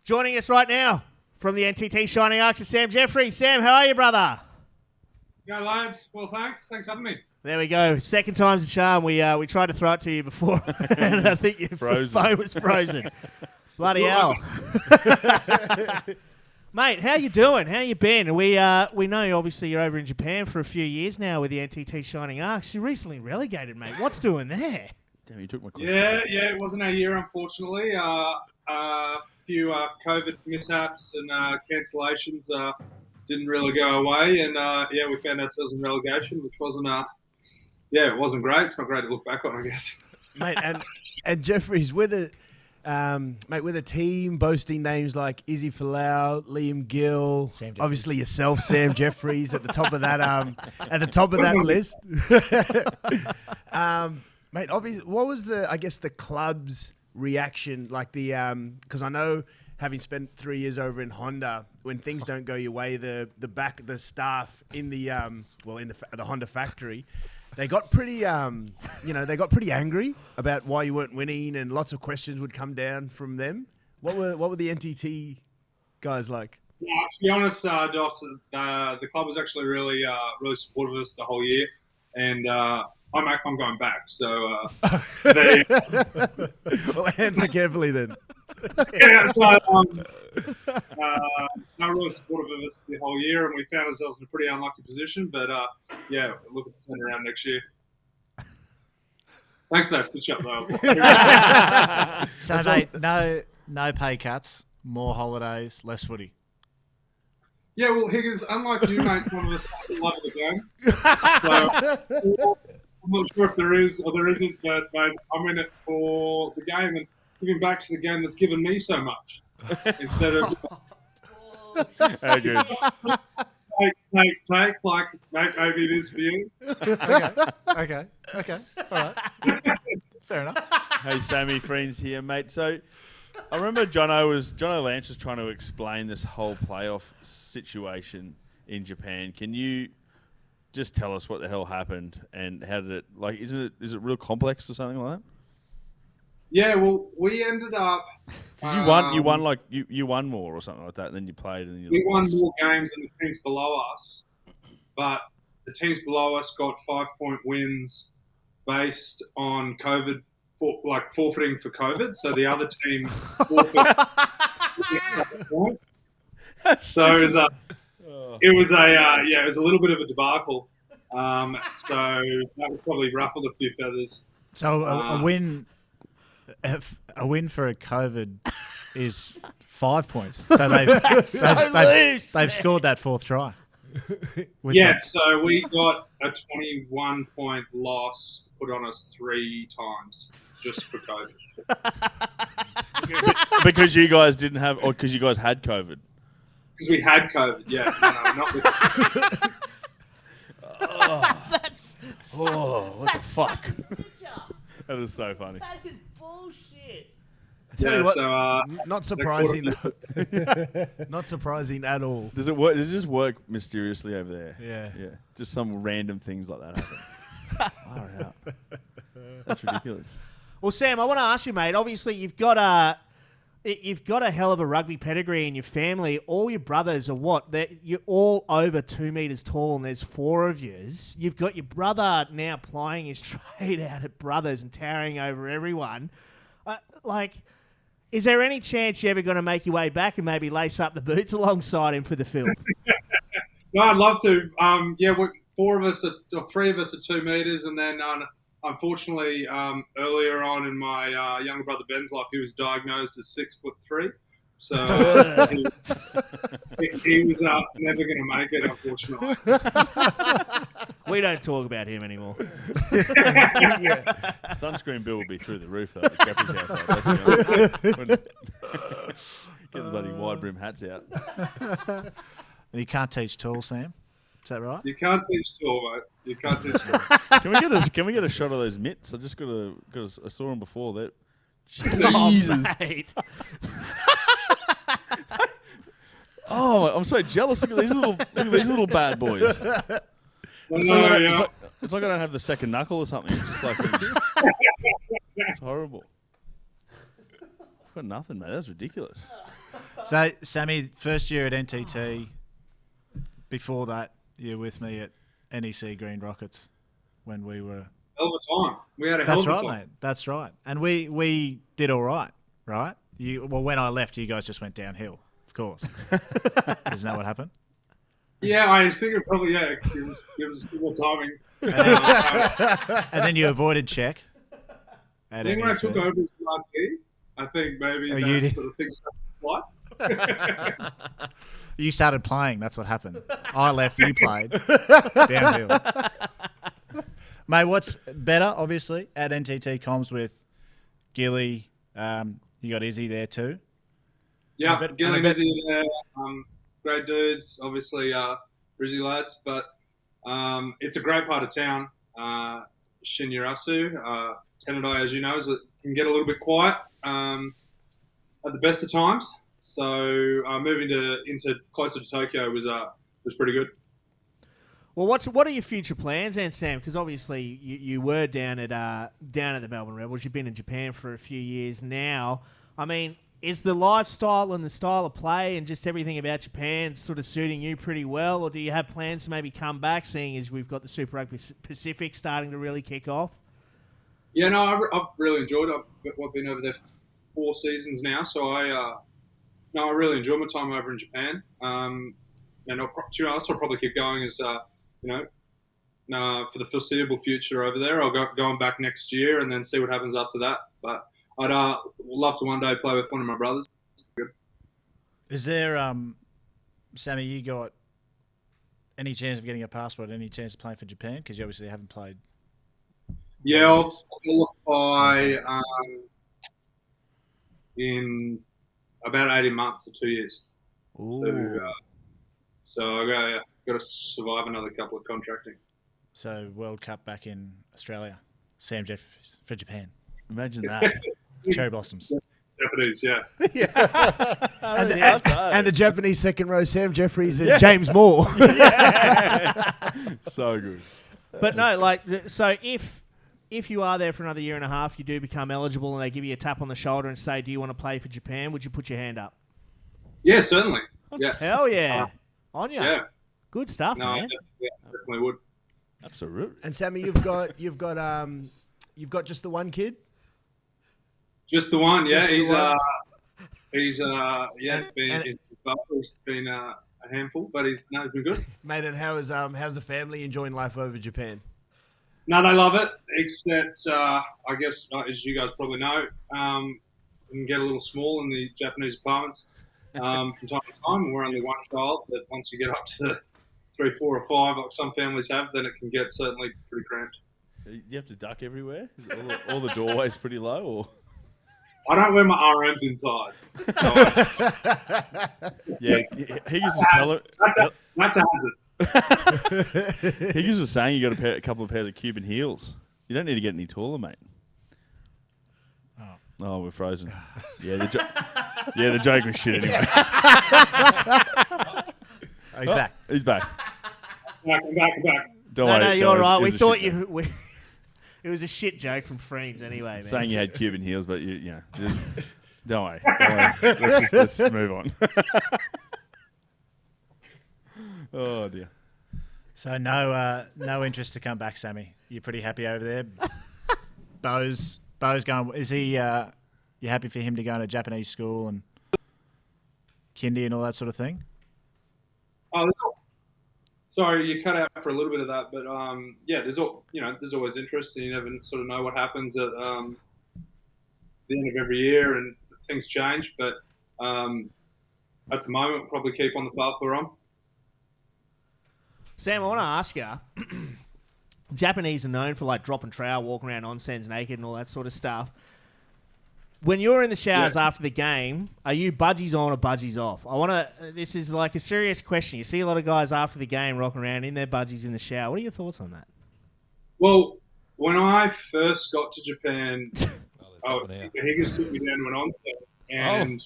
Joining us right now from the NTT Shining Arcs is Sam Jeffries. Sam, how are you, brother? Go, lads. Well, thanks. Thanks for having me. There we go. Second time's a charm. We tried to throw it to you before, and I think your phone was frozen. Bloody hell. Mate, how you doing? How you been? We know obviously you're over in Japan for a few years now with the NTT Shining Arcs. You're recently relegated, mate. What's doing there? Damn, you took my question. Yeah. It wasn't our year, unfortunately. A few COVID mishaps and cancellations didn't really go away, and we found ourselves in relegation, which wasn't it wasn't great. It's not great to look back on, I guess. Mate, and Jeffries, with a team boasting names like Izzy Folau, Liam Gill, obviously yourself, Sam Jeffries, at the top of that list. Mate, obviously, what was the club's reaction like? Because I know, having spent 3 years over in Honda, when things don't go your way, the staff in the Honda factory, they got pretty angry about why you weren't winning, and lots of questions would come down from them. What were the NTT guys like? Yeah, to be honest, Doss, the club was actually really supportive of us the whole year, and I'm going back. So well, answer carefully then. Yeah, so they were really supportive of us the whole year, and we found ourselves in a pretty unlucky position. But looking to turn around next year. Thanks for that stitch up, though. So, mate, no pay cuts, more holidays, less footy. Yeah, well, Higgins, unlike you, mate, some of us love the game. So, I'm not sure if there is or there isn't, but mate, I'm in it for the game and giving back to the game that's given me so much. Instead of How good. take like maybe it is for you. Okay. All right. Fair enough. Hey, Sammy, friends here, mate. So I remember Jono Lance was trying to explain this whole playoff situation in Japan. Can you just tell us what the hell happened and how did it, like, is it real complex or something like that? Yeah, well, we ended up because you won more or something like that, and then you played and then we won more games than the teams below us, but the teams below us got 5-point wins based on COVID, forfeiting for COVID. So the other team forfeited. So it was a little bit of a debacle. So that was probably ruffled a few feathers. So a win for a COVID is 5 points. So they've scored that fourth try. So we got a 21-point loss put on us 3 times just for COVID. Because you guys didn't have, or because you guys had COVID? Because we had COVID, yeah. Not with what the fuck? That is so funny. That is bullshit. Not surprising. Not surprising at all. Does it work? Does it just work mysteriously over there? Yeah. Just some random things like that happen. Oh, yeah. That's ridiculous. Well, Sam, I want to ask you, mate. Obviously, you've got a hell of a rugby pedigree in your family. All your brothers are what? You're all over 2 meters tall, and there's 4 of yous. You've got your brother now plying his trade out at Brothers and towering over everyone. Is there any chance you're ever going to make your way back and maybe lace up the boots alongside him for the film? No, I'd love to. 3 of us are 2 meters, and then unfortunately, earlier on in my younger brother Ben's life, he was diagnosed as 6'3". So he was never going to make it, unfortunately. We don't talk about him anymore. Sunscreen bill will be through the roof, though, at Jeffries' household. Get the bloody wide brim hats out. And you can't teach tall, Sam? Is that right? You can't teach tall, mate. You can't teach tall. Can we get a shot of those mitts? I just I saw them before. That Jesus. Mate. Oh, I'm so jealous. Look at these little bad boys. It's like I don't have the second knuckle or something. It's just like it's horrible. I've got nothing, mate. That's ridiculous. So, Sammy, first year at NTT. Before that, you were with me at NEC Green Rockets when we were. Hell of a time. We had a hell That's of a right, time. mate. That's right. And we did all right, right? When I left, you guys just went downhill, of course. Isn't that what happened? Yeah, I think it probably, it was similar timing. And then you avoided check. I think when I took over as marquee, I think maybe that sort of thing started to fly. You started playing. That's what happened. I left. You played. Downhill. Mate, what's better, obviously, at NTT Comms with Gilly? You got Izzy there too. Yeah, Gilly and Izzy there. Great dudes, obviously Brizzy lads, but it's a great part of town. Shinyarasu, Tenadai, as you know, can get a little bit quiet at the best of times. So moving into closer to Tokyo was pretty good. Well, what are your future plans then, Sam? Because obviously you were down at the Melbourne Rebels. You've been in Japan for a few years now. I mean, is the lifestyle and the style of play and just everything about Japan sort of suiting you pretty well, or do you have plans to maybe come back, seeing as we've got the Super Rugby Pacific starting to really kick off? Yeah, no, I've really enjoyed it. I've been over there for 4 seasons now, so I really enjoy my time over in Japan. And I'll probably keep going as for the foreseeable future over there. I'll go back next year and then see what happens after that. But I'd love to one day play with one of my brothers. Good. Is there, Sammy, you got any chance of getting a passport, any chance of playing for Japan? Because you obviously haven't played. Yeah, I'll qualify in about 18 months or 2 years. So I got to survive another couple of contracting. So World Cup back in Australia. Sam Jeffries for Japan. Imagine that. Cherry blossoms. Japanese, yeah. And the Japanese second row, Sam Jeffries and James Moore. So good. But no, so if you are there for another year and a half, you do become eligible and they give you a tap on the shoulder and say, do you want to play for Japan? Would you put your hand up? Yeah, certainly. Yes. Hell yeah. On you. Yeah. Good stuff, No, man. definitely would. Absolutely. And Sammy, you've got just the one kid? Just the one, yeah. Just the one? He's been a handful, but he's been good. Mate, and how's the family enjoying life over Japan? No, they love it, except I guess, as you guys probably know, it can get a little small in the Japanese apartments from time to time. We're only one child, but once you get up to 3, 4, or 5, like some families have, then it can get certainly pretty cramped. You have to duck everywhere? Is all the doorways pretty low? Or? I don't wear my RMs inside. Yeah, Higgins is telling. That's a hazard. Higgins was saying you got a couple of pairs of Cuban heels. You don't need to get any taller, mate. Oh, we're frozen. Yeah, the joke was shit anyway. Oh, he's back. He's back. I'm back. Don't worry. No, you're right. We thought you. It was a shit joke from Freens anyway, man. Saying you had Cuban heels, but don't worry. Let's move on. Oh dear. So no interest to come back, Sammy. You're pretty happy over there. Bo's going. Is he? You happy for him to go to Japanese school and kindy and all that sort of thing? Oh, sorry, you cut out for a little bit of that, but there's always interest, and you never sort of know what happens at the end of every year, and things change. But at the moment, we'll probably keep on the path we're on. Sam, I want to ask you. Japanese are known for dropping trowel, walking around onsens naked, and all that sort of stuff. When you're in the showers after the game, are you budgies on or budgies off? This is like a serious question. You see a lot of guys after the game rocking around in their budgies in the shower. What are your thoughts on that? Well, when I first got to Japan, Higgins took me down to an onsen, and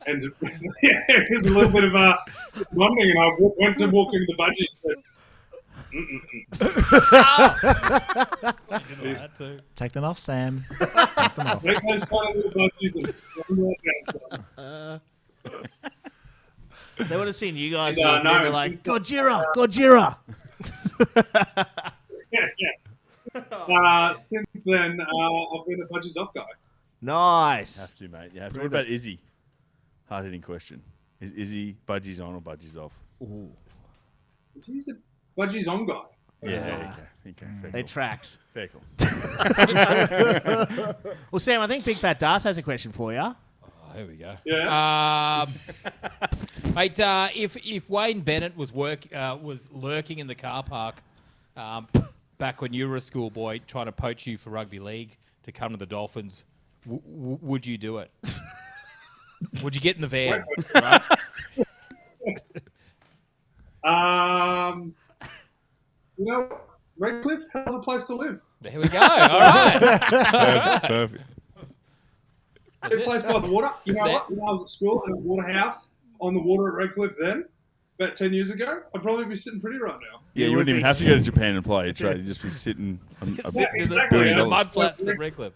it was a little bit of a wondering, and I went to walk into the budgie and said, Take them off, Sam. Take them off. Take those tiny little budgies and They would have seen you guys. And, walking in, no, they're like, since- Gojira, Gojira. Since then, I've been a budgies off guy. Nice. Have to, mate. You have to. What about Izzy? Hard hitting question. Is Izzy budgies on or budgies off? He's a budgies on guy. Yeah. Okay. Fair They call. tracks. Fair call. Well, Sam, I think Big Fat Das has a question for you. Oh, here we go. Yeah. Mate, if Wayne Bennett was lurking in the car park back when you were a schoolboy trying to poach you for rugby league to come to the Dolphins, would you do it? Would you get in the van? Right? You know, Redcliffe, hell of a place to live. There we go. All right. Perfect. A place by the water. You know what? When I was at school in a water house on the water at Redcliffe then, about 10 years ago, I'd probably be sitting pretty right now. Yeah, you wouldn't even have to go to Japan and play. You'd just be sitting on a Sitting in exactly, the yeah. mud flats at Redcliffe.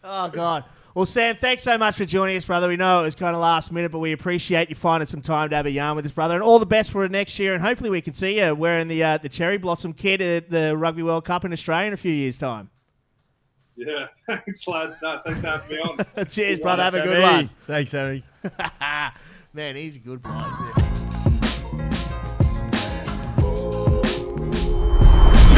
Oh, God. Well, Sam, thanks so much for joining us, brother. We know it was kind of last minute, but we appreciate you finding some time to have a yarn with us, brother. And all the best for next year. And hopefully we can see you wearing the Cherry Blossom kit at the Rugby World Cup in Australia in a few years' time. Yeah, thanks, lads. No, thanks for having me on. Cheers, brother. Have a good Sammy. one. Thanks, Sammy. Man, he's a good bloke.